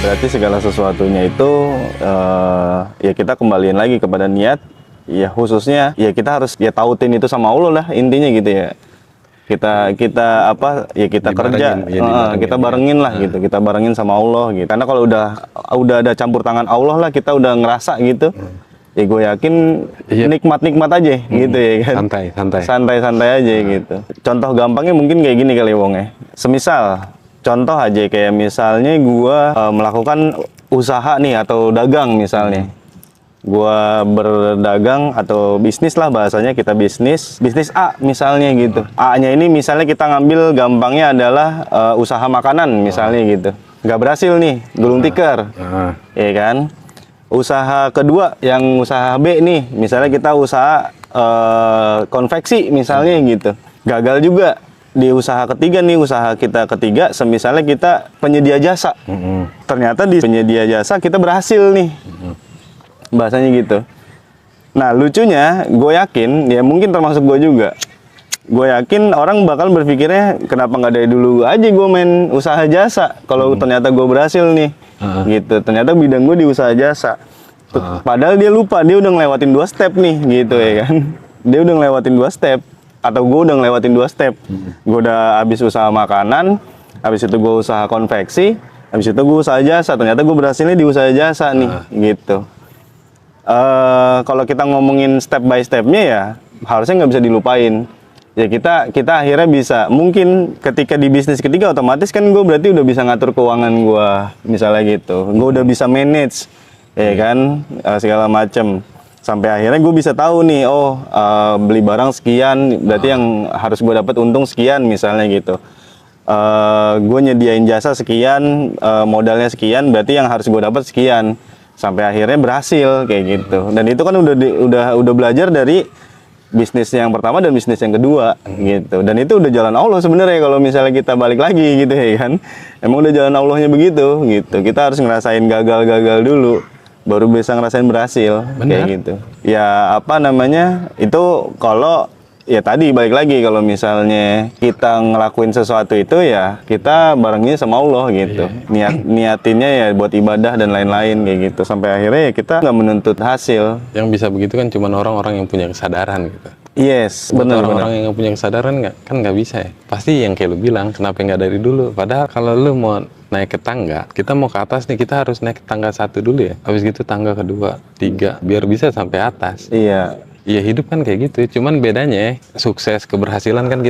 Berarti segala sesuatunya itu ya kita kembaliin lagi kepada niat. Ya khususnya ya kita harus ya tautin itu sama Allah lah intinya gitu ya. Kita apa ya kita kerja kita barengin lah gitu, kita barengin sama Allah gitu. Karena kalau udah ada campur tangan Allah lah, kita udah ngerasa gitu. Ya gue yakin nikmat aja gitu ya kan. Santai aja gitu. Contoh gampangnya mungkin kayak gini kali Wong ya. Semisal contoh aja kayak misalnya gue melakukan usaha nih atau dagang misalnya. Gua berdagang atau bisnis lah bahasanya, kita bisnis A misalnya gitu. A-nya ini misalnya kita ngambil gampangnya adalah usaha makanan misalnya gitu. Nggak berhasil nih, gulung tikar, ya kan. Usaha kedua yang usaha B nih, misalnya kita usaha konveksi misalnya gitu. Gagal juga. Di usaha ketiga nih, usaha kita ketiga, semisalnya kita penyedia jasa. Ternyata di penyedia jasa kita berhasil nih. Bahasanya gitu. Nah lucunya gue yakin ya mungkin termasuk gue juga, gue yakin orang bakal berpikirnya kenapa nggak dari dulu aja gue main usaha jasa kalau ternyata gue berhasil nih gitu. Ternyata bidang gue di usaha jasa. Padahal dia lupa, dia udah ngelewatin 2 step nih gitu ya kan. Dia udah ngelewatin 2 step atau gue udah ngelewatin 2 step. Gue udah habis usaha makanan, habis itu gue usaha konveksi, habis itu gue usaha jasa. Ternyata gue berhasilnya di usaha jasa nih gitu. Kalau kita ngomongin step by stepnya ya harusnya nggak bisa dilupain. Ya kita akhirnya bisa, mungkin ketika di bisnis ketiga otomatis kan gue berarti udah bisa ngatur keuangan gue misalnya gitu. Gue udah bisa manage ya kan segala macem. Sampai akhirnya gue bisa tahu nih, beli barang sekian berarti yang harus gue dapat untung sekian misalnya gitu. Gue nyediain jasa sekian, modalnya sekian berarti yang harus gue dapat sekian. Sampai akhirnya berhasil kayak gitu. Dan itu kan udah belajar dari bisnis yang pertama dan bisnis yang kedua gitu. Dan itu udah jalan Allah sebenarnya kalau misalnya kita balik lagi gitu ya kan. Emang udah jalan Allahnya begitu gitu. Kita harus ngerasain gagal dulu baru bisa ngerasain berhasil. Bener. Kayak gitu. Ya apa namanya? Itu kalau ya tadi balik lagi kalau misalnya kita ngelakuin sesuatu itu ya kita barengnya sama Allah gitu. Niatinnya ya buat ibadah dan lain-lain kayak gitu. Sampai akhirnya ya kita nggak menuntut hasil. Yang bisa begitu kan cuma orang-orang yang punya kesadaran gitu. Yes, benar. Orang-orang yang punya kesadaran nggak bisa ya. Pasti yang kayak lu bilang kenapa nggak dari dulu. Padahal kalau lu mau naik ke tangga, kita mau ke atas nih kita harus naik ke tangga 1 dulu ya. Habis gitu tangga kedua, 3 biar bisa sampai atas. Iya. Iya hidup kan kayak gitu, cuman bedanya sukses keberhasilan kan gitu.